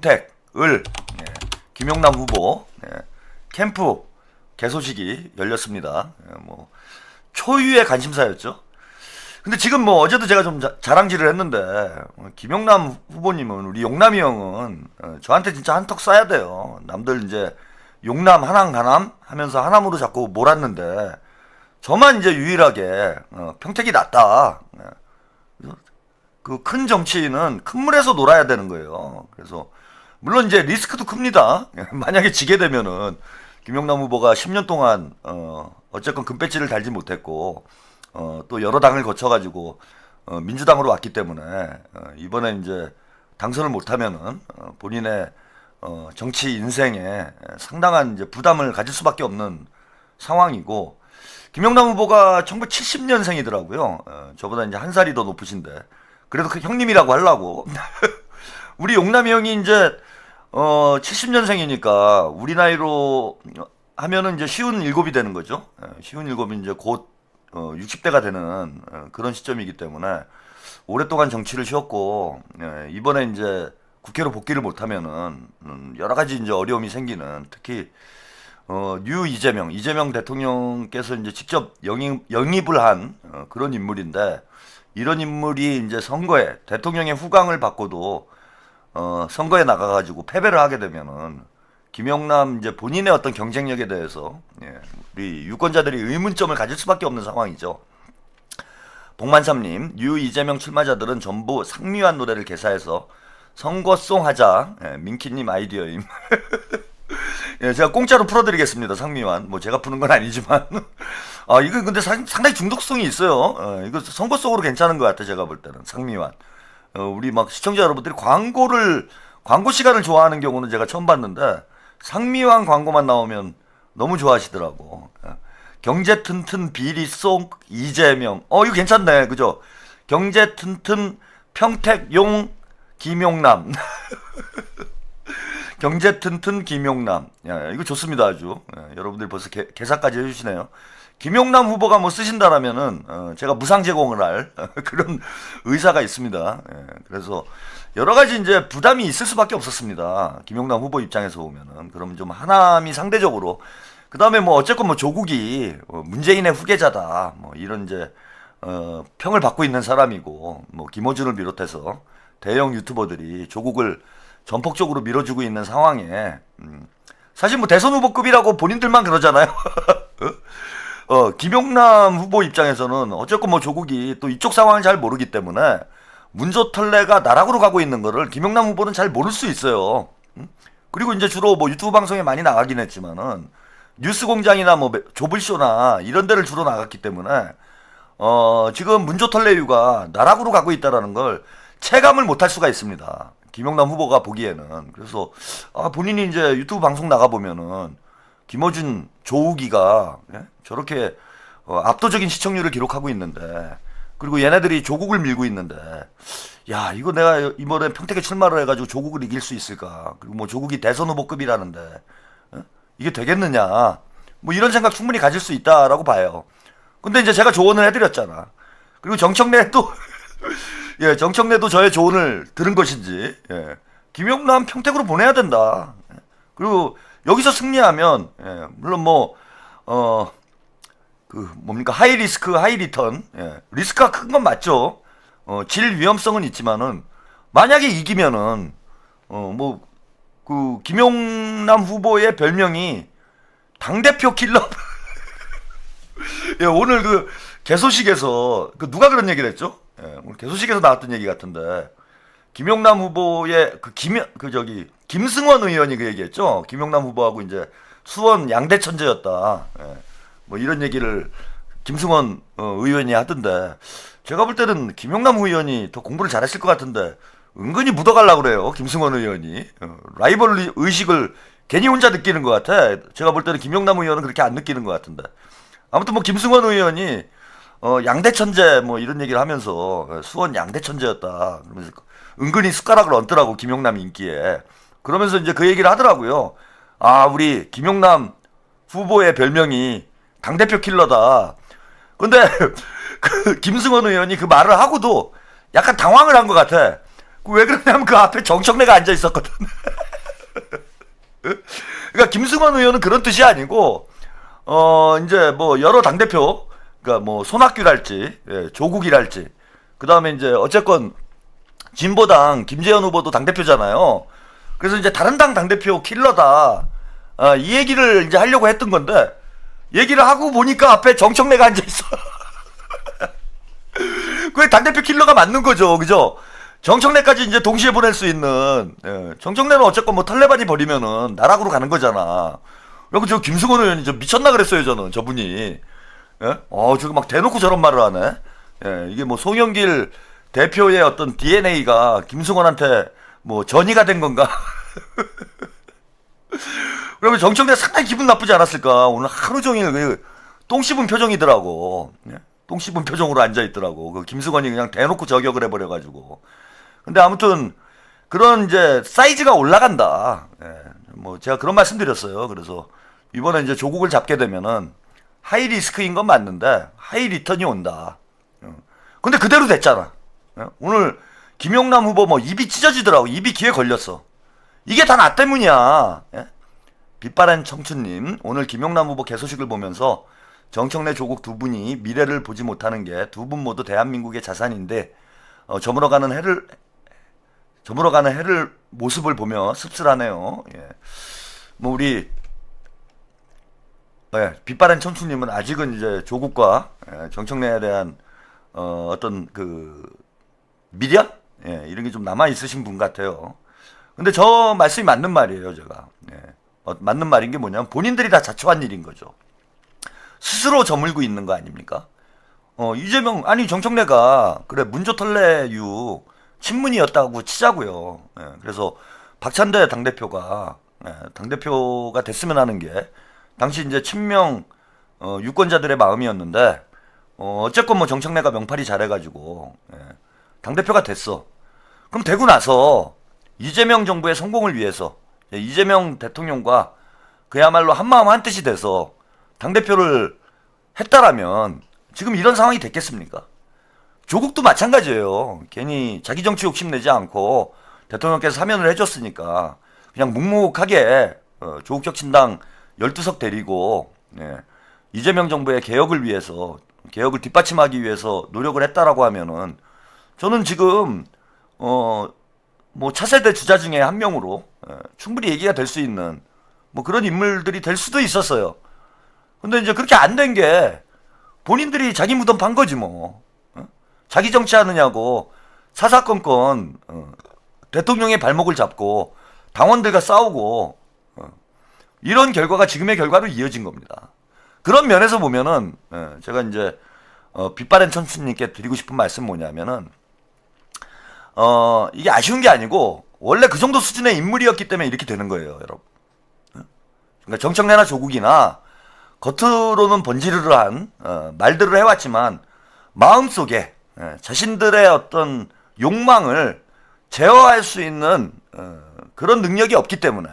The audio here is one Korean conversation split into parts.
평택을 김용남 후보 캠프 개소식이 열렸습니다. 뭐 초유의 관심사였죠. 근데 지금 뭐 어제도 제가 좀 자랑질을 했는데 김용남 후보님은 우리 용남이 형은 저한테 진짜 한턱 쏴야 돼요. 남들 이제 용남 하남 가남 하면서 하남으로 자꾸 몰았는데 저만 이제 유일하게 평택이 낫다. 그 큰 정치인은 큰 물에서 놀아야 되는 거예요. 그래서 물론 이제 리스크도 큽니다. 만약에 지게 되면은 김용남 후보가 10년 동안 어쨌건 금배지를 달지 못했고 또 여러 당을 거쳐가지고 민주당으로 왔기 때문에 이번에 이제 당선을 못하면은 본인의 정치 인생에 상당한 이제 부담을 가질 수밖에 없는 상황이고 김용남 후보가 1970년생이더라고요. 저보다 이제 한 살이 더 높으신데 그래도 그 형님이라고 하려고 우리 용남이 형이 이제 70년생이니까 우리 나이로 하면은 이제 57이 되는 거죠. 57이 이제 곧 60대가 되는 그런 시점이기 때문에 오랫동안 정치를 쉬었고 이번에 이제 국회로 복귀를 못하면은 여러 가지 이제 어려움이 생기는 특히 뉴 이재명 대통령께서 이제 직접 영입을 한 그런 인물인데 이런 인물이 이제 선거에 대통령의 후광을 받고도 선거에 나가가지고 패배를 하게 되면은 김용남 이제 본인의 어떤 경쟁력에 대해서 우리 유권자들이 의문점을 가질 수밖에 없는 상황이죠. 복만삼님, 뉴 이재명 출마자들은 전부 상미환 노래를 개사해서 선거송 하자. 민키님 아이디어임. 제가 공짜로 풀어드리겠습니다. 상미환. 뭐 제가 푸는 건 아니지만. 이거 근데 상당히 중독성이 있어요. 이거 선거송으로 괜찮은 것 같아 제가 볼 때는 상미환. 우리 막 시청자 여러분들이 광고 시간을 좋아하는 경우는 제가 처음 봤는데 상미환 광고만 나오면 너무 좋아하시더라고. 경제 튼튼 비리송 이재명. 이거 괜찮네. 그죠? 경제 튼튼 평택용 김용남. 경제 튼튼 김용남. 이거 좋습니다. 아주. 여러분들 벌써 개사까지 해주시네요. 김용남 후보가 뭐 쓰신다라면은 제가 무상 제공을 할 그런 의사가 있습니다. 그래서 여러 가지 이제 부담이 있을 수밖에 없었습니다. 김용남 후보 입장에서 보면은 그럼 좀 하남이 상대적으로 그 다음에 뭐 어쨌건 뭐 조국이 문재인의 후계자다 뭐 이런 이제 평을 받고 있는 사람이고 뭐 김어준을 비롯해서 대형 유튜버들이 조국을 전폭적으로 밀어주고 있는 상황에 사실 뭐 대선 후보급이라고 본인들만 그러잖아요. 김용남 후보 입장에서는 어쨌건 뭐 조국이 또 이쪽 상황을 잘 모르기 때문에 문조털레가 나락으로 가고 있는 거를 김용남 후보는 잘 모를 수 있어요. 그리고 이제 주로 뭐 유튜브 방송에 많이 나가긴 했지만은 뉴스공장이나 뭐 조블쇼나 이런 데를 주로 나갔기 때문에 지금 문조털레유가 나락으로 가고 있다라는 걸 체감을 못할 수가 있습니다. 김용남 후보가 보기에는. 그래서 본인이 이제 유튜브 방송 나가 보면은 김어준 조우기가 저렇게 압도적인 시청률을 기록하고 있는데 그리고 얘네들이 조국을 밀고 있는데 야 이거 내가 이번에 평택에 출마를 해가지고 조국을 이길 수 있을까? 그리고 뭐 조국이 대선 후보급이라는데 이게 되겠느냐? 뭐 이런 생각 충분히 가질 수 있다라고 봐요. 근데 이제 제가 조언을 해드렸잖아. 그리고 정청래도 정청래도 저의 조언을 들은 것인지 김용남 평택으로 보내야 된다. 그리고 여기서 승리하면 물론 뭐 뭡니까 하이 리스크 하이 리턴 리스크가 큰 건 맞죠. 질 위험성은 있지만은 만약에 이기면은 뭐 그 김용남 후보의 별명이 당대표 킬러. 오늘 그 개소식에서 누가 그런 얘기를 했죠? 오늘 개소식에서 나왔던 얘기 같은데 김용남 후보의 김승원 의원이 그 얘기했죠. 김용남 후보하고 이제 수원 양대 천재였다. 뭐 이런 얘기를 김승원 의원이 하던데 제가 볼 때는 김용남 의원이 더 공부를 잘했을 것 같은데 은근히 묻어가려고 그래요. 김승원 의원이 라이벌 의식을 괜히 혼자 느끼는 것 같아. 제가 볼 때는 김용남 의원은 그렇게 안 느끼는 것 같은데 아무튼 뭐 김승원 의원이 양대 천재 뭐 이런 얘기를 하면서 수원 양대 천재였다. 그러면서 은근히 숟가락을 얹더라고 김용남 인기에. 그러면서 이제 그 얘기를 하더라고요. 우리 김용남 후보의 별명이 당대표 킬러다. 근데 그 김승원 의원이 그 말을 하고도 약간 당황을 한 것 같아. 왜 그러냐면 그 앞에 정청래가 앉아 있었거든. 그러니까 김승원 의원은 그런 뜻이 아니고 이제 뭐 여러 당대표, 그러니까 뭐 손학규랄지, 예, 조국이랄지, 그 다음에 이제 어쨌건 진보당 김재현 후보도 당대표잖아요. 그래서 이제 다른 당 당대표 킬러다. 이 얘기를 이제 하려고 했던 건데, 얘기를 하고 보니까 앞에 정청래가 앉아있어. 그게 당대표 킬러가 맞는 거죠. 그죠? 정청래까지 이제 동시에 보낼 수 있는, 예, 정청래는 어쨌건 뭐 털레반이 버리면은 나락으로 가는 거잖아. 그리고 저 김승원 의원이 저 미쳤나 그랬어요, 저는. 저분이. 예? 저거 막 대놓고 저런 말을 하네. 예, 이게 뭐 송영길 대표의 어떤 DNA가 김승원한테 뭐 전이가 된 건가? 그러면 정청래 상당히 기분 나쁘지 않았을까? 오늘 하루 종일 똥 씹은 표정이더라고. 예? 똥 씹은 표정으로 앉아있더라고. 그 김승원이 그냥 대놓고 저격을 해버려가지고. 근데 아무튼 그런 이제 사이즈가 올라간다. 예, 뭐 제가 그런 말씀 드렸어요. 그래서 이번에 이제 조국을 잡게 되면은 하이 리스크인 건 맞는데 하이 리턴이 온다. 근데 그대로 됐잖아. 오늘 김용남 후보 뭐 입이 찢어지더라고. 입이 귀에 걸렸어. 이게 다 나 때문이야. 예? 빛바랜 청춘님, 오늘 김용남 후보 개소식을 보면서 정청래 조국 두 분이 미래를 보지 못하는 게 두 분 모두 대한민국의 자산인데 저물어가는 해를 모습을 보며 씁쓸하네요. 예. 뭐 우리 빛바랜 청춘님은 아직은 이제 조국과 정청래에 대한 어떤 그 미련? 예, 이런 게 좀 남아 있으신 분 같아요. 근데 저 말씀이 맞는 말이에요, 제가. 예. 맞는 말인 게 뭐냐면 본인들이 다 자초한 일인 거죠. 스스로 저물고 있는 거 아닙니까? 이재명, 아니 정청래가 그래 문조털레유 친문이었다고 치자고요. 예, 그래서 박찬대 당대표가 당대표가 됐으면 하는 게 당시 이제 친명 유권자들의 마음이었는데 어쨌건 뭐 정청래가 명팔이 잘해가지고 당대표가 됐어. 그럼 되고 나서 이재명 정부의 성공을 위해서 이재명 대통령과 그야말로 한마음 한뜻이 돼서 당대표를 했다라면 지금 이런 상황이 됐겠습니까? 조국도 마찬가지예요. 괜히 자기 정치 욕심내지 않고 대통령께서 사면을 해줬으니까 그냥 묵묵하게 조국적 친당 12석 데리고 이재명 정부의 개혁을 위해서, 개혁을 뒷받침하기 위해서 노력을 했다라고 하면은 저는 지금 뭐 차세대 주자 중에 한 명으로 충분히 얘기가 될 수 있는 뭐 그런 인물들이 될 수도 있었어요. 근데 이제 그렇게 안 된 게 본인들이 자기 무덤 판 거지 뭐. 자기 정치하느냐고 사사건건 대통령의 발목을 잡고 당원들과 싸우고 이런 결과가 지금의 결과로 이어진 겁니다. 그런 면에서 보면은 제가 이제 빛바랜 천수님께 드리고 싶은 말씀 뭐냐면은 이게 아쉬운 게 아니고 원래 그 정도 수준의 인물이었기 때문에 이렇게 되는 거예요, 여러분. 그러니까 정청래나 조국이나 겉으로는 번지르르한 말들을 해왔지만 마음속에 자신들의 어떤 욕망을 제어할 수 있는 그런 능력이 없기 때문에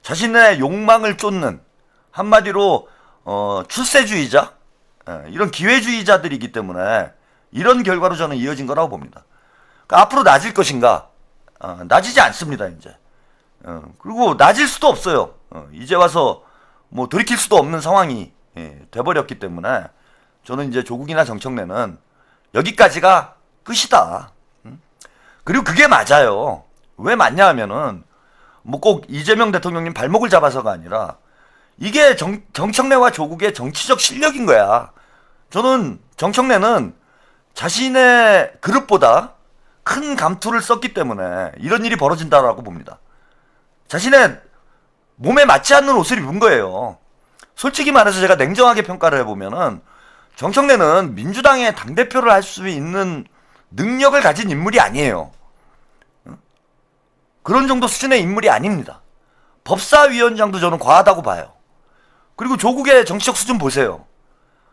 자신의 욕망을 쫓는, 한마디로 출세주의자, 이런 기회주의자들이기 때문에 이런 결과로 저는 이어진 거라고 봅니다. 그러니까 앞으로 낮을 것인가? 낮이지 않습니다, 이제. 그리고 낮을 수도 없어요. 이제 와서 뭐 돌이킬 수도 없는 상황이 돼버렸기 때문에 저는 이제 조국이나 정청래는 여기까지가 끝이다. 그리고 그게 맞아요. 왜 맞냐 하면은 뭐 꼭 이재명 대통령님 발목을 잡아서가 아니라 이게 정청래와 조국의 정치적 실력인 거야. 저는 정청래는 자신의 그릇보다 큰 감투를 썼기 때문에 이런 일이 벌어진다라고 봅니다. 자신의 몸에 맞지 않는 옷을 입은 거예요. 솔직히 말해서 제가 냉정하게 평가를 해보면은 정청래는 민주당의 당대표를 할 수 있는 능력을 가진 인물이 아니에요. 그런 정도 수준의 인물이 아닙니다. 법사위원장도 저는 과하다고 봐요. 그리고 조국의 정치적 수준 보세요.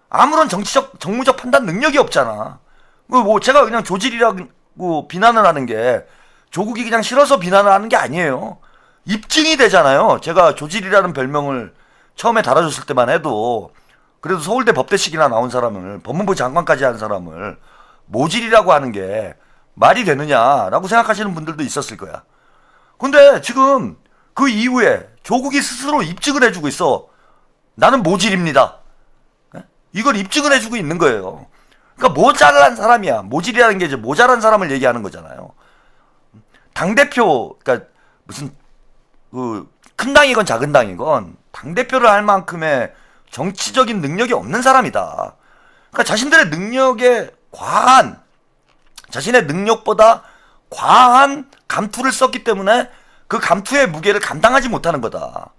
아무런 정무적 판단 능력이 없잖아. 뭐 제가 그냥 조질이라고 비난을 하는 게 조국이 그냥 싫어서 비난을 하는 게 아니에요. 입증이 되잖아요. 제가 조질이라는 별명을 처음에 달아줬을 때만 해도 그래도 서울대 법대식이나 나온 사람을, 법무부 장관까지 한 사람을 모질이라고 하는 게 말이 되느냐라고 생각하시는 분들도 있었을 거야. 근데 지금 그 이후에 조국이 스스로 입증을 해주고 있어. 나는 모질입니다. 이걸 입증을 해주고 있는 거예요. 그러니까 모자란 사람이야. 모질이라는 게 이제 모자란 사람을 얘기하는 거잖아요. 당대표, 그러니까 무슨 큰 당이건 작은 당이건 당대표를 할 만큼의 정치적인 능력이 없는 사람이다. 그러니까 자신들의 능력에 과한, 자신의 능력보다 과한 감투를 썼기 때문에 그 감투의 무게를 감당하지 못하는 거다.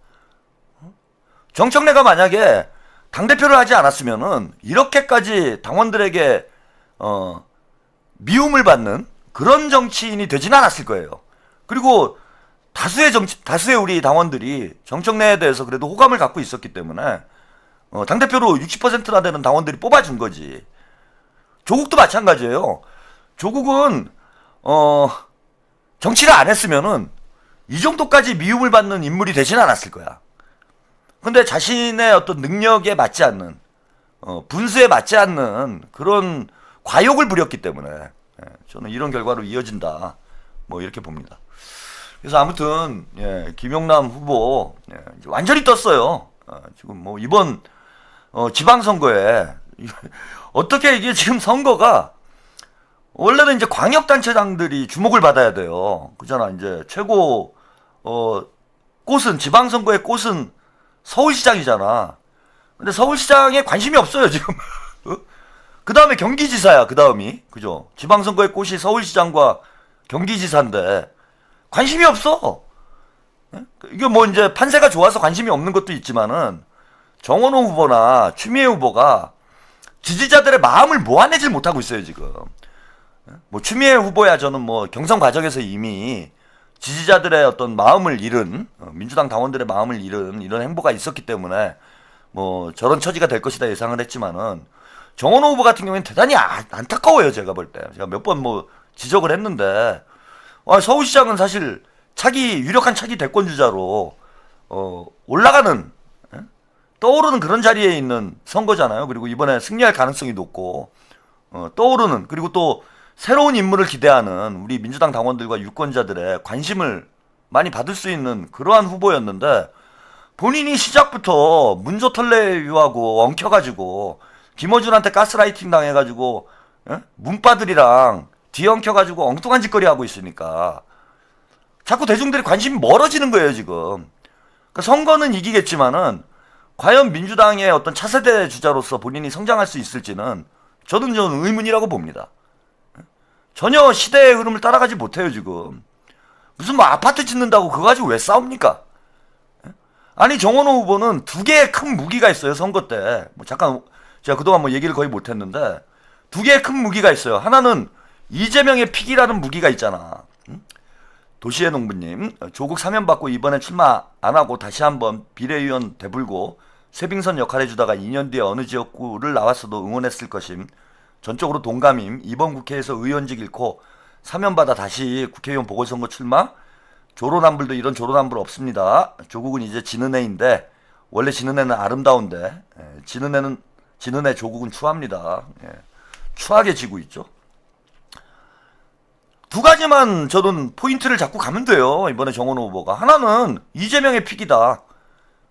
정청래가 만약에 당대표를 하지 않았으면은 이렇게까지 당원들에게 미움을 받는 그런 정치인이 되진 않았을 거예요. 그리고 다수의 우리 당원들이 정청래에 대해서 그래도 호감을 갖고 있었기 때문에 당대표로 60%나 되는 당원들이 뽑아준 거지. 조국도 마찬가지예요. 조국은 정치를 안 했으면은 이 정도까지 미움을 받는 인물이 되진 않았을 거야. 근데 자신의 어떤 능력에 맞지 않는 분수에 맞지 않는 그런 과욕을 부렸기 때문에 저는 이런 결과로 이어진다. 뭐 이렇게 봅니다. 그래서 아무튼 김용남 후보 이제 완전히 떴어요. 지금 뭐 이번 지방선거에 어떻게 이게 지금 선거가 원래는 이제 광역단체장들이 주목을 받아야 돼요. 그잖아. 이제 최고 꽃은 지방선거의 꽃은 서울시장이잖아. 근데 서울시장에 관심이 없어요 지금. 그 다음에 경기지사야. 그 다음이 그죠. 지방선거의 꽃이 서울시장과 경기지사인데 관심이 없어. 이게 뭐 이제 판세가 좋아서 관심이 없는 것도 있지만은 정원호 후보나 추미애 후보가 지지자들의 마음을 모아내질 못하고 있어요 지금. 뭐 추미애 후보야 저는 뭐 경선 과정에서 이미 지지자들의 어떤 마음을 잃은 민주당 당원들의 마음을 잃은 이런 행보가 있었기 때문에 뭐 저런 처지가 될 것이다 예상을 했지만은 정원호 후보 같은 경우에는 대단히 안타까워요. 제가 볼 때 제가 몇 번 뭐 지적을 했는데 서울시장은 사실 유력한 차기 대권 주자로 올라가는 떠오르는 그런 자리에 있는 선거잖아요. 그리고 이번에 승리할 가능성이 높고 떠오르는 그리고 또 새로운 인물을 기대하는 우리 민주당 당원들과 유권자들의 관심을 많이 받을 수 있는 그러한 후보였는데 본인이 시작부터 문조털레유하고 엉켜가지고 김어준한테 가스라이팅 당해가지고 문바들이랑 뒤엉켜가지고 엉뚱한 짓거리 하고 있으니까 자꾸 대중들이 관심이 멀어지는 거예요 지금. 그러니까 선거는 이기겠지만은 과연 민주당의 어떤 차세대 주자로서 본인이 성장할 수 있을지는 저는 의문이라고 봅니다. 전혀 시대의 흐름을 따라가지 못해요 지금. 무슨 뭐 아파트 짓는다고 그거 가지고 왜 싸웁니까? 아니 정원호 후보는 두 개의 큰 무기가 있어요 선거 때. 뭐 잠깐 제가 그동안 뭐 얘기를 거의 못했는데 두 개의 큰 무기가 있어요. 하나는 이재명의 픽이라는 무기가 있잖아. 도시의 농부님 조국 사면 받고 이번에 출마 안 하고 다시 한번 비례의원 대불고 쇄빙선 역할 해주다가 2년 뒤에 어느 지역구를 나왔어도 응원했을 것임. 전적으로 동감임. 이번 국회에서 의원직 잃고 사면받아 다시 국회의원 보궐선거 출마. 조로남불도 이런 조로남불 없습니다. 조국은 이제 지는 애인데 원래 지는 애는 아름다운데 지는 애 조국은 추합니다. 추하게 지고 있죠. 두 가지만 저는 포인트를 잡고 가면 돼요. 이번에 정원호 후보가. 하나는 이재명의 픽이다.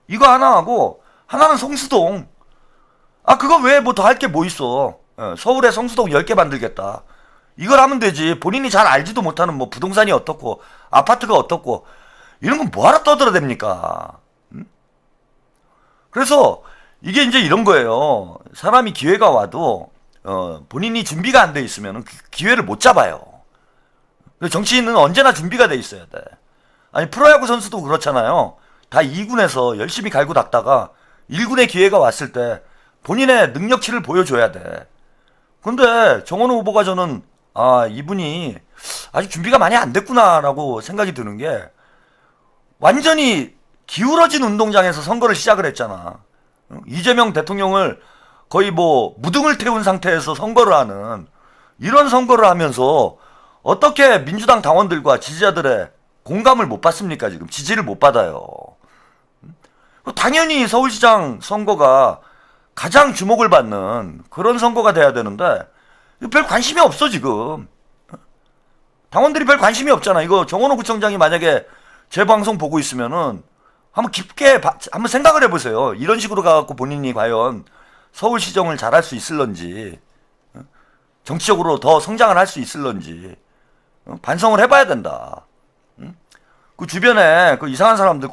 이거 하나 하고 하나는 성수동. 그거 외에 뭐 더 할 게 뭐 있어. 서울에 성수동 10개 만들겠다. 이걸 하면 되지. 본인이 잘 알지도 못하는 뭐 부동산이 어떻고 아파트가 어떻고 이런 건 뭐하러 떠들어댑니까? 그래서 이게 이제 이런 거예요. 사람이 기회가 와도 본인이 준비가 안 돼 있으면 기회를 못 잡아요. 정치인은 언제나 준비가 돼 있어야 돼. 아니 프로야구 선수도 그렇잖아요. 다 2군에서 열심히 갈고 닦다가 1군의 기회가 왔을 때 본인의 능력치를 보여줘야 돼. 근데 정원호 후보가 저는 이분이 아직 준비가 많이 안 됐구나라고 생각이 드는 게 완전히 기울어진 운동장에서 선거를 시작을 했잖아. 이재명 대통령을 거의 뭐 무등을 태운 상태에서 선거를 하는 이런 선거를 하면서 어떻게 민주당 당원들과 지지자들의 공감을 못 받습니까? 지금 지지를 못 받아요. 당연히 서울시장 선거가 가장 주목을 받는 그런 선거가 돼야 되는데 별 관심이 없어 지금. 당원들이 별 관심이 없잖아. 이거 정원호 구청장이 만약에 제 방송 보고 있으면은 한번 깊게 한번 생각을 해보세요. 이런 식으로 가갖고 본인이 과연 서울시정을 잘할 수 있을런지, 정치적으로 더 성장을 할 수 있을런지 반성을 해봐야 된다. 그 주변에 그 이상한 사람들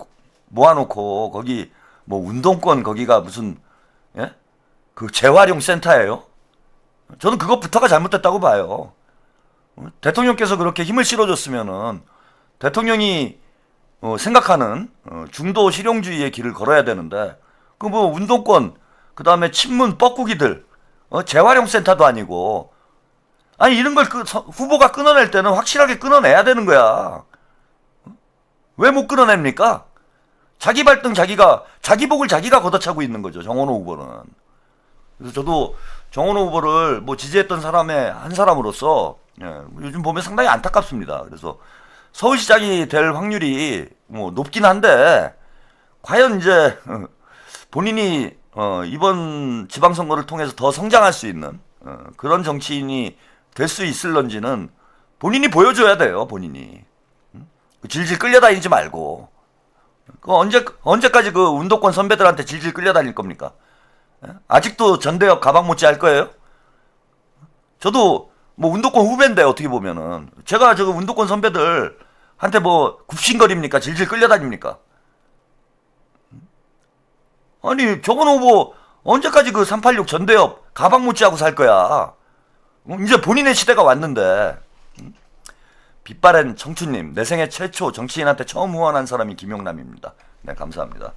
모아놓고 거기 뭐 운동권 거기가 무슨 예? 그 재활용 센터예요? 저는 그것부터가 잘못됐다고 봐요. 대통령께서 그렇게 힘을 실어줬으면은 대통령이 생각하는 중도 실용주의의 길을 걸어야 되는데 그 뭐 운동권 그 다음에 친문 뻐꾸기들 재활용 센터도 아니고 아니 이런 걸 후보가 끊어낼 때는 확실하게 끊어내야 되는 거야. 왜 못 끊어냅니까? 자기 발등 자기 복을 자기가 걷어차고 있는 거죠. 정원호 후보는. 그래서 저도 정원호 후보를 뭐 지지했던 사람의 한 사람으로서 요즘 보면 상당히 안타깝습니다. 그래서 서울시장이 될 확률이 뭐 높긴 한데 과연 이제 본인이 이번 지방선거를 통해서 더 성장할 수 있는 그런 정치인이 될 수 있을런지는 본인이 보여줘야 돼요. 본인이 질질 끌려다니지 말고 언제까지 그 운동권 선배들한테 질질 끌려다닐 겁니까? 아직도 전대협 가방 못지 할 거예요? 저도 뭐 운동권 후배인데 어떻게 보면은 제가 저 운동권 선배들한테 뭐 굽신거립니까? 질질 끌려다닙니까? 아니 정원 후보 언제까지 그 386 전대협 가방 못지 하고 살 거야? 이제 본인의 시대가 왔는데. 빛바랜 청춘님, 내 생애 최초 정치인한테 처음 후원한 사람이 김용남입니다. 네, 감사합니다.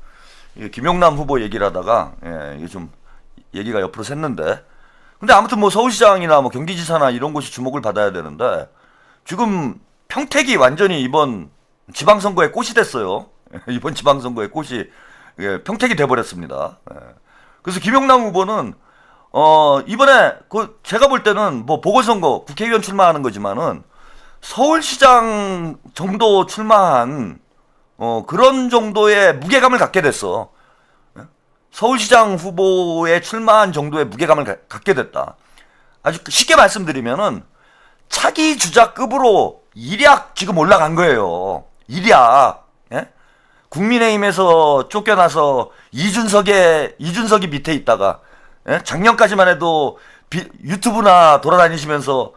김용남 후보 얘기를 하다가 이게 좀 얘기가 옆으로 샜는데, 근데 아무튼 뭐 서울시장이나 뭐 경기지사나 이런 곳이 주목을 받아야 되는데 지금 평택이 완전히 이번 지방선거의 꽃이 됐어요. 이번 지방선거의 꽃이 평택이 돼버렸습니다. 그래서 김용남 후보는 이번에 제가 볼 때는 뭐 보궐선거 국회의원 출마하는 거지만은 서울시장 정도 출마한 그런 정도의 무게감을 갖게 됐어. 서울시장 후보에 출마한 정도의 무게감을 갖게 됐다. 아주 쉽게 말씀드리면은 차기 주자급으로 일약 지금 올라간 거예요. 일약. 예? 국민의힘에서 쫓겨나서 이준석이 밑에 있다가 예? 작년까지만 해도 유튜브나 돌아다니시면서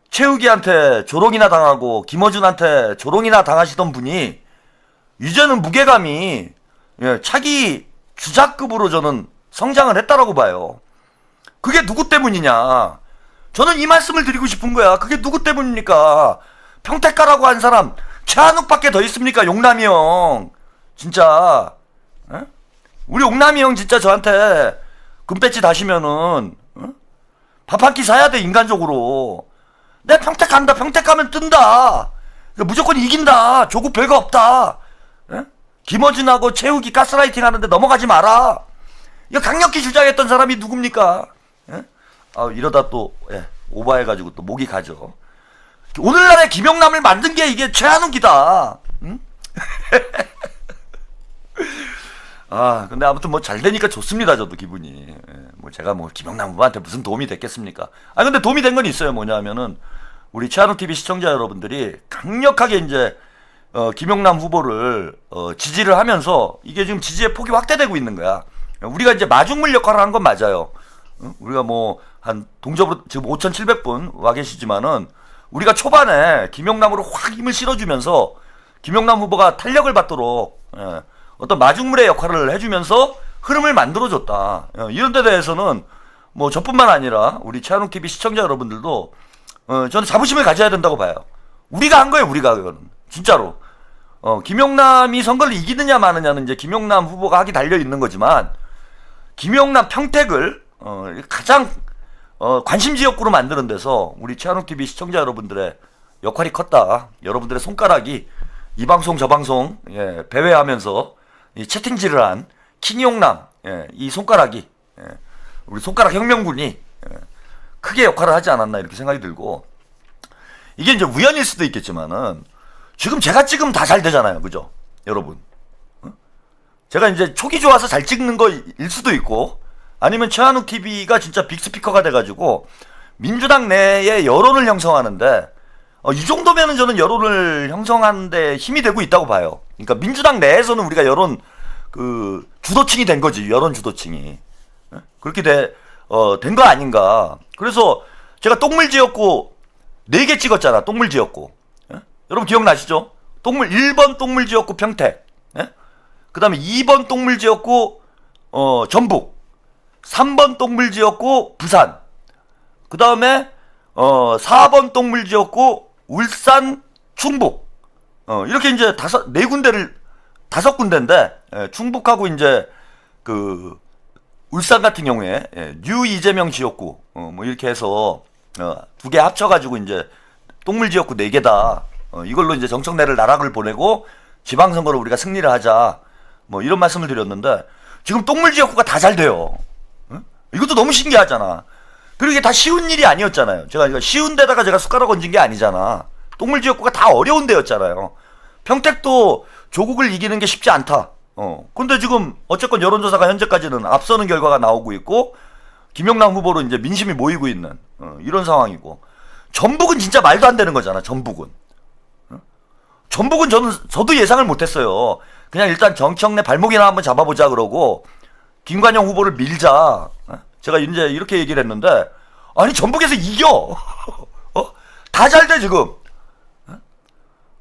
최욱이한테 조롱이나 당하고 김어준한테 조롱이나 당하시던 분이 이제는 무게감이 차기 주자급으로 저는 성장을 했다라고 봐요. 그게 누구 때문이냐? 저는 이 말씀을 드리고 싶은 거야. 그게 누구 때문입니까? 평택가라고 한 사람 최한욱밖에 더 있습니까? 용남이 형. 진짜 우리 용남이 형 진짜 저한테 금배지 다시면은 밥 한 끼 사야 돼. 인간적으로. 내 평택 간다. 평택 가면 뜬다. 무조건 이긴다. 조국 별거 없다. 김어준하고 최욱이 가스라이팅 하는데 넘어가지 마라. 이거 강력히 주장했던 사람이 누굽니까? 이러다 또 오버해가지고 또 목이 가죠. 오늘날의 김용남을 만든 게 이게 최한욱이다. 응? 근데 아무튼 뭐 잘 되니까 좋습니다. 저도 기분이. 뭐 제가 뭐 김용남 후보한테 무슨 도움이 됐겠습니까? 근데 도움이 된 건 있어요. 뭐냐면은 우리 최한욱 TV 시청자 여러분들이 강력하게 이제 김용남 후보를 지지를 하면서 이게 지금 지지의 폭이 확대되고 있는 거야. 우리가 이제 마중물 역할을 한 건 맞아요. 우리가 뭐 한 동접으로 지금 5,700분 와 계시지만은 우리가 초반에 김용남으로 확 힘을 실어주면서 김용남 후보가 탄력을 받도록 어떤 마중물의 역할을 해주면서 흐름을 만들어줬다. 이런 데 대해서는 뭐 저뿐만 아니라 우리 최한욱 TV 시청자 여러분들도 저는 자부심을 가져야 된다고 봐요. 우리가 한 거예요. 우리가 그거는 진짜로. 김용남이 선거를 이기느냐 마느냐는 이제 김용남 후보가 하기 달려 있는 거지만 김용남 평택을 가장 관심 지역구로 만드는 데서 우리 최한욱 TV 시청자 여러분들의 역할이 컸다. 여러분들의 손가락이 이 방송 저 방송 배회하면서 이 채팅질을 한 킹용남 이 손가락이 우리 손가락 혁명군이 크게 역할을 하지 않았나 이렇게 생각이 들고, 이게 이제 우연일 수도 있겠지만은 지금 제가 찍으면 다 잘 되잖아요. 그죠? 여러분. 제가 이제 촉이 좋아서 잘 찍는 거일 수도 있고, 아니면 최한욱 TV가 진짜 빅스피커가 돼가지고 민주당 내에 여론을 형성하는데 이 정도면은 저는 여론을 형성하는데 힘이 되고 있다고 봐요. 그러니까 민주당 내에서는 우리가 여론 그 주도층이 된 거지. 여론 주도층이. 그렇게 된 거 아닌가. 그래서 제가 똥물 지었고 4개 찍었잖아. 똥물 지었고. 여러분 기억나시죠? 1번 똥물 지었고 평택. 그 다음에 2번 똥물 지었고 전북. 3번 똥물 지었고 부산. 그 다음에 4번 똥물 지었고 울산, 충북. 이렇게 이제 5군데인데, 충북하고 이제 그 울산 같은 경우에 뉴 이재명 지역구 뭐 이렇게 해서 2개 합쳐가지고 이제 똥물 지역구 4개다. 이걸로 이제 정청래를 나락을 보내고 지방선거로 우리가 승리를 하자. 뭐 이런 말씀을 드렸는데 지금 똥물 지역구가 다 잘 돼요. 이것도 너무 신기하잖아. 그리고 이게 다 쉬운 일이 아니었잖아요. 제가 쉬운 데다가 제가 숟가락 얹은 게 아니잖아. 똥물 지역구가 다 어려운 데였잖아요. 평택도 조국을 이기는 게 쉽지 않다. 근데 지금 어쨌건 여론조사가 현재까지는 앞서는 결과가 나오고 있고 김영남 후보로 이제 민심이 모이고 있는 이런 상황이고 전북은 진짜 말도 안 되는 거잖아. 전북은 저도 예상을 못했어요. 그냥 일단 정청래 발목이나 한번 잡아보자 그러고 김관영 후보를 밀자. 제가 이제 이렇게 얘기를 했는데 아니 전북에서 이겨. 다 잘 돼 지금.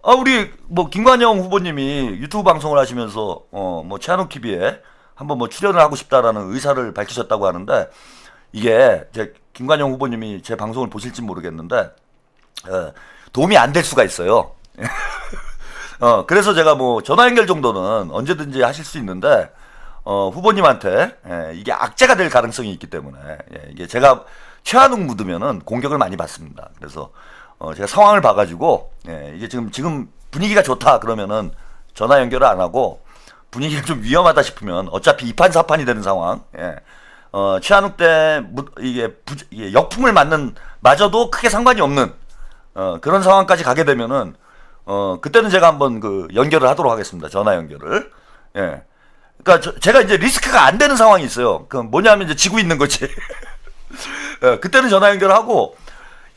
우리 뭐 김관영 후보님이 유튜브 방송을 하시면서 뭐 최한욱 TV에 한번 뭐 출연을 하고 싶다라는 의사를 밝히셨다고 하는데 이게 제 김관영 후보님이 제 방송을 보실지 모르겠는데 도움이 안 될 수가 있어요. 그래서 제가 뭐 전화 연결 정도는 언제든지 하실 수 있는데 후보님한테 이게 악재가 될 가능성이 있기 때문에 이게 제가 최한욱 묻으면은 공격을 많이 받습니다. 그래서 제가 상황을 봐가지고 이게 지금 분위기가 좋다 그러면은 전화 연결을 안 하고 분위기가 좀 위험하다 싶으면 어차피 2판 4판이 되는 상황. 최한욱 때 이게 역풍을 맞아도 크게 상관이 없는 그런 상황까지 가게 되면은 그때는 제가 한번 그 연결을 하도록 하겠습니다. 전화 연결을. 그러니까 제가 이제 리스크가 안 되는 상황이 있어요. 그 뭐냐면 이제 지고 있는 거지. 그때는 전화 연결하고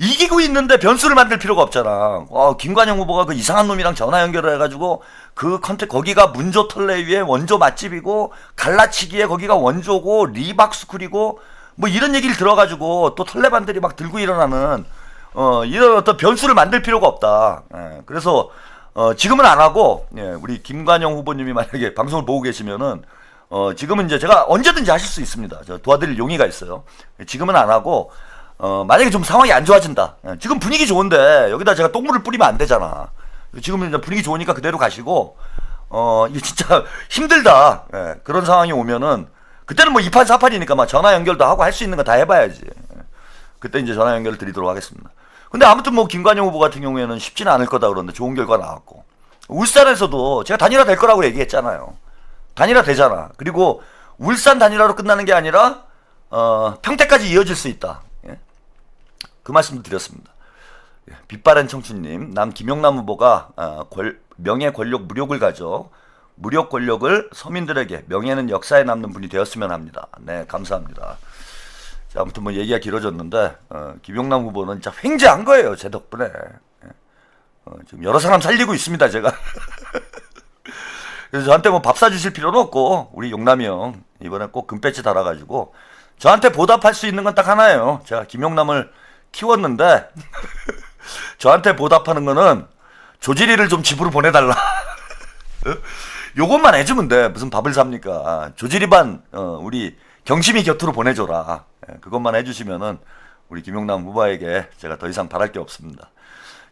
이기고 있는데 변수를 만들 필요가 없잖아. 김관영 후보가 그 이상한 놈이랑 전화 연결을 해가지고 그 거기가 문조 털레 위에 원조 맛집이고 갈라치기에 거기가 원조고 리박스쿨이고 뭐 이런 얘기를 들어가지고 또 털레반들이 막 들고 일어나는 이런 어떤 변수를 만들 필요가 없다. 그래서 지금은 안 하고 우리 김관영 후보님이 만약에 방송을 보고 계시면은 지금은 이제 제가 언제든지 하실 수 있습니다. 저 도와드릴 용의가 있어요. 지금은 안 하고 만약에 좀 상황이 안 좋아진다. 지금 분위기 좋은데 여기다 제가 똥물을 뿌리면 안 되잖아. 지금은 이제 분위기 좋으니까 그대로 가시고 이게 진짜 힘들다. 그런 상황이 오면은 그때는 뭐 2판 4판이니까 막 전화 연결도 하고 할 수 있는 거 다 해봐야지. 그때 이제 전화 연결을 드리도록 하겠습니다. 근데 아무튼 뭐 김관영 후보 같은 경우에는 쉽지는 않을 거다 그러는데 좋은 결과가 나왔고 울산에서도 제가 단일화 될 거라고 얘기했잖아요. 단일화 되잖아. 그리고 울산 단일화로 끝나는 게 아니라 평택까지 이어질 수 있다. 그 말씀도 드렸습니다. 빛바랜 청춘님, 남 김영남 후보가 명예 권력 무력을 가져 무력 권력을 서민들에게 명예는 역사에 남는 분이 되었으면 합니다. 네, 감사합니다. 자, 아무튼 뭐 얘기가 길어졌는데 김영남 후보는 진짜 횡재한 거예요. 제 덕분에. 지금 여러 사람 살리고 있습니다. 제가. 그래서 저한테 뭐 밥 사주실 필요는 없고 우리 용남이 형 이번에 꼭 금배지 달아가지고 저한테 보답할 수 있는 건 딱 하나예요. 제가 김용남을 키웠는데 저한테 보답하는 거는 조지리를 좀 집으로 보내달라. 요것만 해주면 돼. 무슨 밥을 삽니까? 조지리반 우리 경심이 곁으로 보내줘라. 그것만 해주시면은 우리 김용남 후보에게 제가 더 이상 바랄 게 없습니다.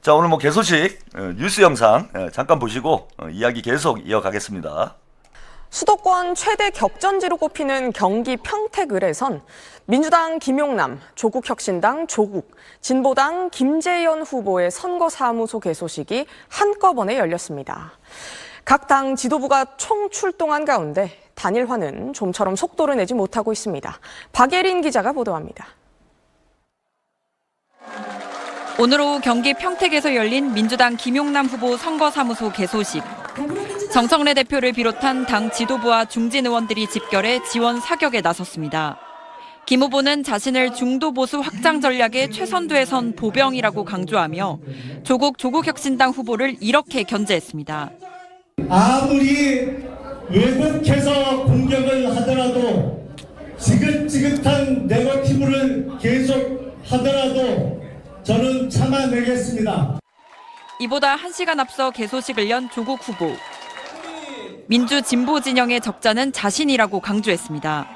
자, 오늘 뭐 개소식 뉴스 영상 잠깐 보시고 이야기 계속 이어가겠습니다. 수도권 최대 격전지로 꼽히는 경기 평택을에선 민주당 김용남, 조국혁신당 조국, 진보당 김재현 후보의 선거사무소 개소식이 한꺼번에 열렸습니다. 각 당 지도부가 총출동한 가운데 단일화는 좀처럼 속도를 내지 못하고 있습니다. 박예린 기자가 보도합니다. 오늘 오후 경기 평택에서 열린 민주당 김용남 후보 선거사무소 개소식. 정청래 대표를 비롯한 당 지도부와 중진 의원들이 집결해 지원 사격에 나섰습니다. 김 후보는 자신을 중도 보수 확장 전략의 최선두에 선 보병이라고 강조하며 조국 혁신당 후보를 이렇게 견제했습니다. 아무리 왜곡해서 공격을 하더라도 지긋지긋한 네거티브를 계속 하더라도 저는 참아내겠습니다. 이보다 1시간 앞서 개소식을 연 조국 후보. 민주 진보 진영의 적자는 자신이라고 강조했습니다.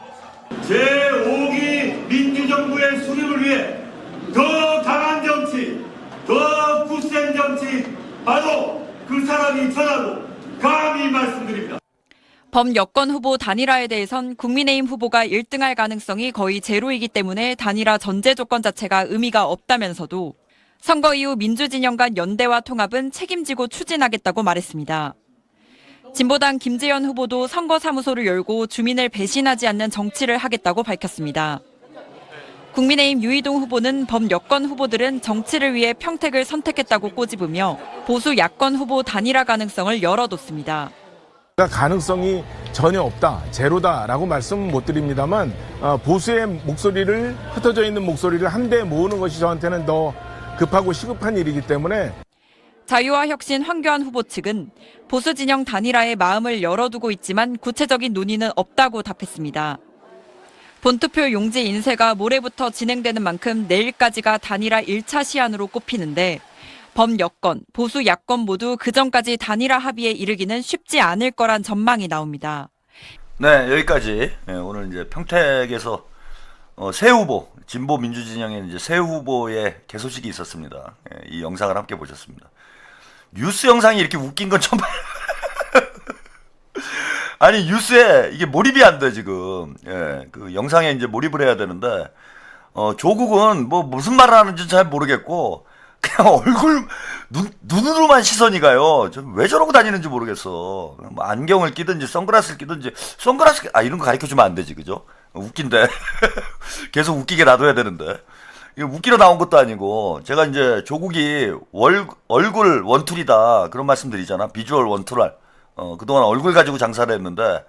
제5기 민주정부의 수립을 위해 더 강한 정치, 더 굳센 정치, 바로 그 사람이 저라고 감히 말씀드립니다. 범여권 후보 단일화에 대해선 국민의힘 후보가 1등할 가능성이 거의 제로이기 때문에 단일화 전제 조건 자체가 의미가 없다면서도 선거 이후 민주진영 간 연대와 통합은 책임지고 추진하겠다고 말했습니다. 진보당 김재현 후보도 선거사무소를 열고 주민을 배신하지 않는 정치를 하겠다고 밝혔습니다. 국민의힘 유이동 후보는 범여권 후보들은 정치를 위해 평택을 선택했다고 꼬집으며 보수 야권 후보 단일화 가능성을 열어뒀습니다. 가능성이 전혀 없다, 제로다라고 말씀 못 드립니다만 보수의 목소리를, 흩어져 있는 목소리를 한데 모으는 것이 저한테는 더 급하고 시급한 일이기 때문에 자유와 혁신 황교안 후보 측은 보수 진영 단일화에 마음을 열어두고 있지만 구체적인 논의는 없다고 답했습니다. 본투표 용지 인쇄가 모레부터 진행되는 만큼 내일까지가 단일화 1차 시한으로 꼽히는데 범여권, 보수 야권 모두 그전까지 단일화 합의에 이르기는 쉽지 않을 거란 전망이 나옵니다. 네, 여기까지. 오늘 이제 평택에서 새 후보, 진보 민주진영의 이제 새 후보의 개소식이 있었습니다. 이 영상을 함께 보셨습니다. 뉴스 영상이 이렇게 웃긴 건 처음 봐요. 아니, 뉴스에 이게 몰입이 안 돼, 지금. 그 영상에 이제 몰입을 해야 되는데, 조국은 뭐 무슨 말을 하는지 잘 모르겠고, 그냥 얼굴, 눈으로만 시선이 가요. 왜 저러고 다니는지 모르겠어. 뭐 안경을 끼든지, 선글라스를 끼든지, 이런 거 가르쳐 주면 안 되지, 그죠? 웃긴데. 계속 웃기게 놔둬야 되는데. 이거 웃기러 나온 것도 아니고, 제가 이제 조국이 얼굴 원툴이다. 그런 말씀 드리잖아. 비주얼 원툴할. 그동안 얼굴 가지고 장사를 했는데,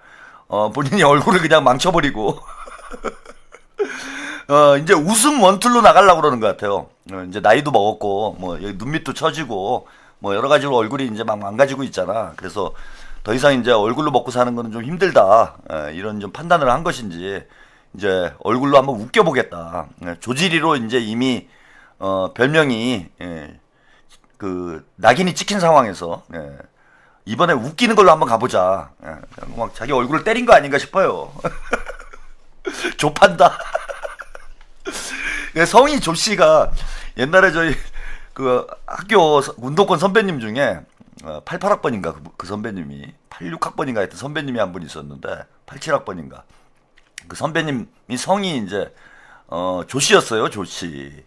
본인이 얼굴을 그냥 망쳐버리고, 이제 웃음 원툴로 나가려고 그러는 것 같아요. 이제 나이도 먹었고, 뭐, 여기 눈밑도 처지고, 뭐, 여러 가지로 얼굴이 이제 막 망가지고 있잖아. 그래서 더 이상 이제 얼굴로 먹고 사는 거는 좀 힘들다. 이런 좀 판단을 한 것인지, 이제 얼굴로 한번 웃겨보겠다. 조지리로 이제 이미, 별명이, 낙인이 찍힌 상황에서, 이번에 웃기는 걸로 한번 가보자. 막 자기 얼굴을 때린 거 아닌가 싶어요. 조판다. 성이 조씨가 옛날에 저희 그 학교 운동권 선배님 중에 88학번인가 그 선배님이 86학번인가 하여튼 선배님이 한 분 있었는데 87학번인가 그 선배님이 성이 이제 조씨였어요. 조씨.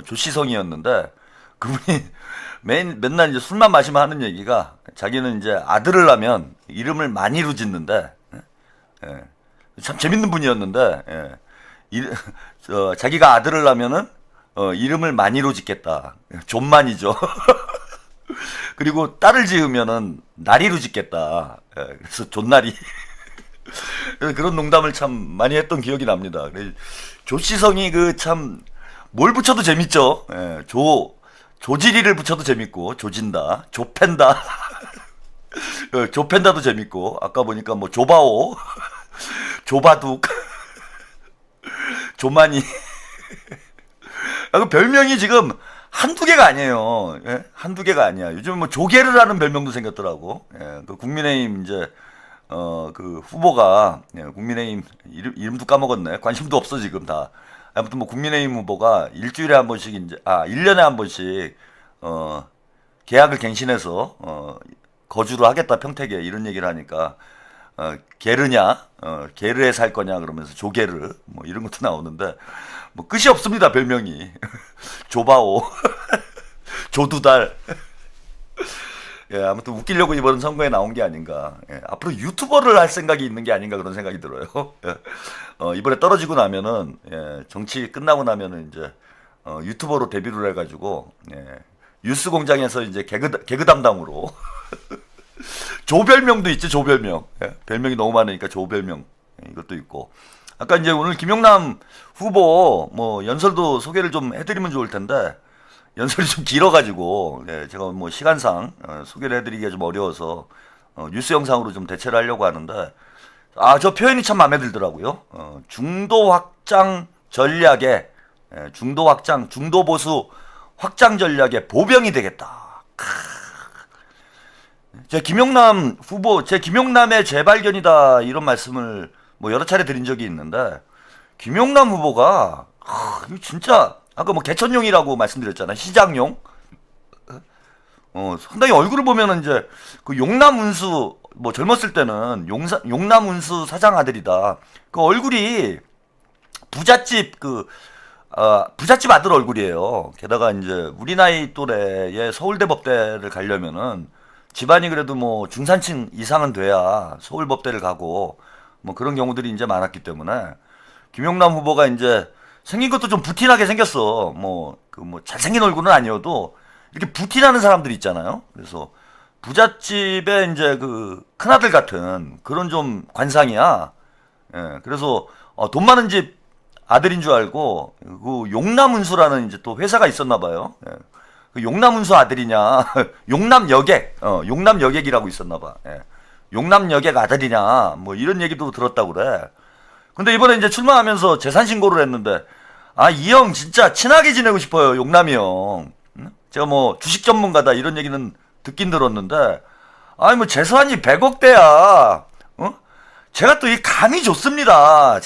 조씨 성이었는데 그분이 맨날 이제 술만 마시면 하는 얘기가 자기는 이제 아들을 낳으면 이름을 만이로 짓는데 참 재밌는 분이었는데 자기가 아들을 낳으면은 이름을 만이로 짓겠다. 존만이죠. 그리고 딸을 지으면은 나리로 짓겠다. 그래서 존나리. 그런 농담을 참 많이 했던 기억이 납니다. 조씨성이 그 참 뭘 붙여도 재밌죠. 조지리를 붙여도 재밌고 조진다, 조펜다, 조펜다도 재밌고 아까 보니까 뭐 조바오, 조바둑, 조마니. 그 별명이 지금 한두 개가 아니에요. 한두 개가 아니야. 요즘 뭐 조개르라는 별명도 생겼더라고. 그 국민의힘 이제 그 후보가 국민의힘 이름도 까먹었네. 관심도 없어 지금 다. 아무튼 뭐 국민의힘 후보가 일주일에 한 번씩 이제 1년에 한 번씩 계약을 갱신해서 거주를 하겠다 평택에 이런 얘기를 하니까 게르냐 게르에 살 거냐 그러면서 조게르 뭐 이런 것도 나오는데 뭐 끝이 없습니다. 별명이. 조바오 조두달. 아무튼 웃기려고 이번 선거에 나온 게 아닌가. 앞으로 유튜버를 할 생각이 있는 게 아닌가 그런 생각이 들어요. 이번에 떨어지고 나면은 정치 끝나고 나면은 이제 유튜버로 데뷔를 해가지고 뉴스공장에서 이제 개그 담당으로 조별명도 있지. 조별명. 별명이 너무 많으니까 조별명 이것도 있고 아까 이제 오늘 김용남 후보 뭐 연설도 소개를 좀 해드리면 좋을 텐데 연설이 좀 길어가지고 제가 뭐 시간상 소개를 해드리기가 좀 어려워서 뉴스 영상으로 좀 대체를 하려고 하는데 저 표현이 참 마음에 들더라고요. 중도 확장 전략에 중도 확장, 중도 보수 확장 전략의 보병이 되겠다. 제 김용남 후보, 제 김용남의 재발견이다 이런 말씀을 뭐 여러 차례 드린 적이 있는데 김용남 후보가 이거 진짜 아까 뭐 개천용이라고 말씀드렸잖아요. 시장용. 상당히 얼굴을 보면은 이제 그 용남 운수 뭐 젊었을 때는 용남 운수 사장 아들이다. 그 얼굴이 부잣집 부잣집 아들 얼굴이에요. 게다가 이제 우리 나이 또래의 서울대법대를 가려면은 집안이 그래도 뭐 중산층 이상은 돼야 서울법대를 가고 뭐 그런 경우들이 이제 많았기 때문에 김용남 후보가 이제 생긴 것도 좀 부티나게 생겼어. 뭐 잘생긴 얼굴은 아니어도 이렇게 부티나는 사람들이 있잖아요. 그래서 부잣집의 이제 그 큰아들 같은 그런 좀 관상이야. 그래서 돈 많은 집 아들인 줄 알고 그 용남운수라는 이제 또 회사가 있었나 봐요. 그 용남운수 아들이냐, 용남여객이라고 있었나 봐. 용남여객 아들이냐, 뭐 이런 얘기도 들었다고 그래. 근데 이번에 이제 출마하면서 재산 신고를 했는데 이 형 진짜 친하게 지내고 싶어요. 용남이 형. 제가 뭐 주식 전문가다 이런 얘기는 듣긴 들었는데 뭐 재산이 100억대야. 제가 또 이 감이 좋습니다.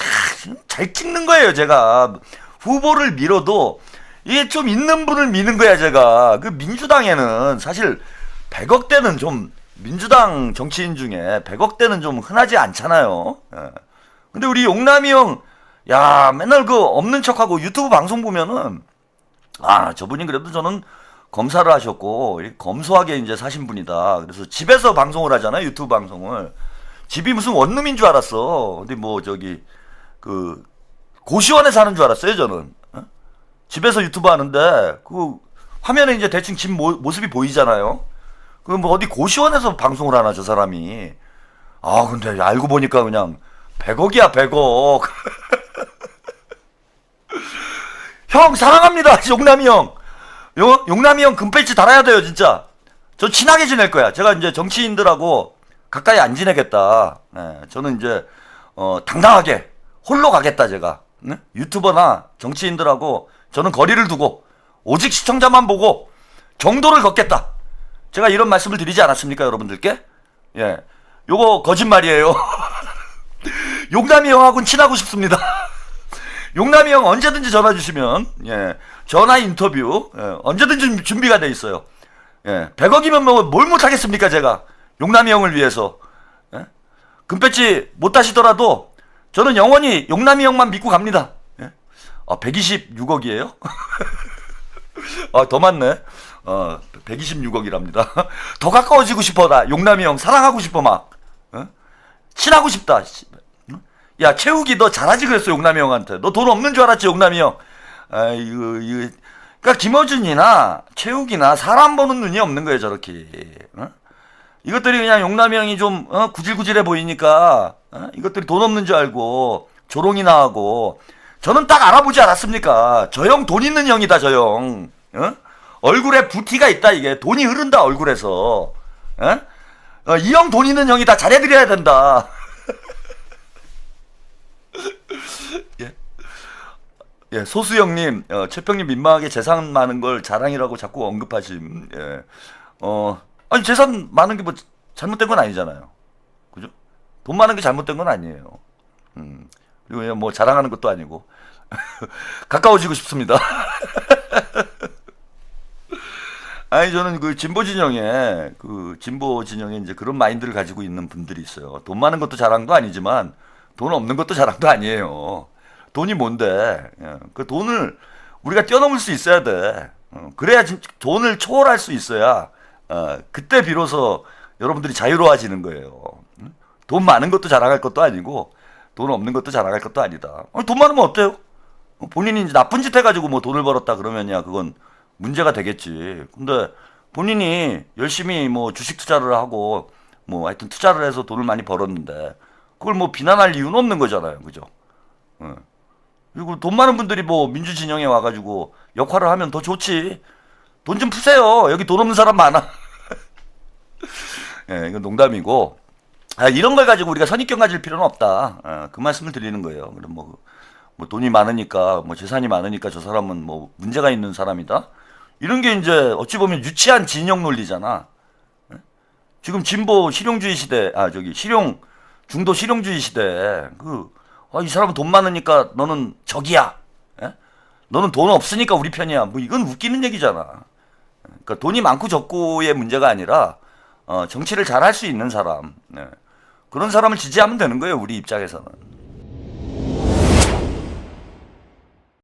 잘 찍는 거예요, 제가. 후보를 밀어도 이게 좀 있는 분을 미는 거야, 제가. 그 민주당에는 사실 100억대는 좀 민주당 정치인 중에 100억대는 좀 흔하지 않잖아요. 근데 우리 용남이 형, 야, 맨날 그 없는 척하고 유튜브 방송 보면은 저분이 그래도 저는 검사를 하셨고 검소하게 이제 사신 분이다. 그래서 집에서 방송을 하잖아요, 유튜브 방송을. 집이 무슨 원룸인 줄 알았어. 근데 뭐 저기 그 고시원에 사는 줄 알았어요, 저는. 집에서 유튜브 하는데 그 화면에 이제 대충 집 모습이 보이잖아요. 그 뭐 어디 고시원에서 방송을 하나 저 사람이. 근데 알고 보니까 그냥 100억이야, 100억. 형 사랑합니다, 용남이 형. 용남이 형 금배지 달아야 돼요, 진짜. 저 친하게 지낼 거야. 제가 이제 정치인들하고 가까이 안 지내겠다. 저는 이제 당당하게 홀로 가겠다, 제가. 유튜버나 정치인들하고 저는 거리를 두고 오직 시청자만 보고 정도를 걷겠다. 제가 이런 말씀을 드리지 않았습니까, 여러분들께? 요거 거짓말이에요. 용남이 형하고는 친하고 싶습니다. 용남이 형 언제든지 전화 주시면 전화 인터뷰 언제든지 준비가 돼 있어요. 100억이면 뭐 뭘 못하겠습니까, 제가. 용남이 형을 위해서. 금배지 못 타시더라도 저는 영원히 용남이 형만 믿고 갑니다. 126억이에요? 더 많네. 126억이랍니다. 더 가까워지고 싶어, 나. 용남이 형 사랑하고 싶어, 막. 친하고 싶다. 야, 최욱이 너 잘하지 그랬어, 용남이 형한테. 너 돈 없는 줄 알았지, 용남이 형. 이거. 그러니까 김어준이나 최욱이나 사람 보는 눈이 없는 거예요, 저렇게. 이것들이 그냥 용남이 형이 좀 구질구질해 보이니까 이것들이 돈 없는 줄 알고 조롱이나 하고. 저는 딱 알아보지 않았습니까? 저 형 돈 있는 형이다, 저 형. 얼굴에 부티가 있다, 이게. 돈이 흐른다, 얼굴에서. 이 형 돈 있는 형이다, 잘해드려야 된다. 소수영님, 최평님 민망하게 재산 많은 걸 자랑이라고 자꾸 언급하심. 아니, 재산 많은 게 뭐 잘못된 건 아니잖아요. 그죠? 돈 많은 게 잘못된 건 아니에요. 그리고 뭐 자랑하는 것도 아니고. 가까워지고 싶습니다. 아니, 저는 그 진보 진영에 이제 그런 마인드를 가지고 있는 분들이 있어요. 돈 많은 것도 자랑도 아니지만 돈 없는 것도 자랑도 아니에요. 돈이 뭔데? 그 돈을 우리가 뛰어넘을 수 있어야 돼. 그래야 돈을 초월할 수 있어야 그때 비로소 여러분들이 자유로워지는 거예요. 돈 많은 것도 자랑할 것도 아니고 돈 없는 것도 자랑할 것도 아니다. 돈 많으면 어때요? 본인이 이제 나쁜 짓 해가지고 뭐 돈을 벌었다 그러면야 그건 문제가 되겠지. 근데 본인이 열심히 뭐 주식 투자를 하고 뭐 하여튼 투자를 해서 돈을 많이 벌었는데 그걸 뭐 비난할 이유는 없는 거잖아요. 그죠? 그리고 돈 많은 분들이 뭐 민주진영에 와가지고 역할을 하면 더 좋지. 돈 좀 푸세요. 여기 돈 없는 사람 많아. 예, 이건 농담이고. 이런 걸 가지고 우리가 선입견 가질 필요는 없다. 그 말씀을 드리는 거예요. 그럼 뭐 돈이 많으니까, 뭐 재산이 많으니까 저 사람은 뭐 문제가 있는 사람이다. 이런 게 이제 어찌 보면 유치한 진영 논리잖아. 지금 진보 실용주의 시대, 중도 실용주의 시대, 이 사람은 돈 많으니까 너는 적이야. 예? 너는 돈 없으니까 우리 편이야. 뭐 이건 웃기는 얘기잖아. 그러니까 돈이 많고 적고의 문제가 아니라, 정치를 잘 할 수 있는 사람. 그런 사람을 지지하면 되는 거예요, 우리 입장에서는.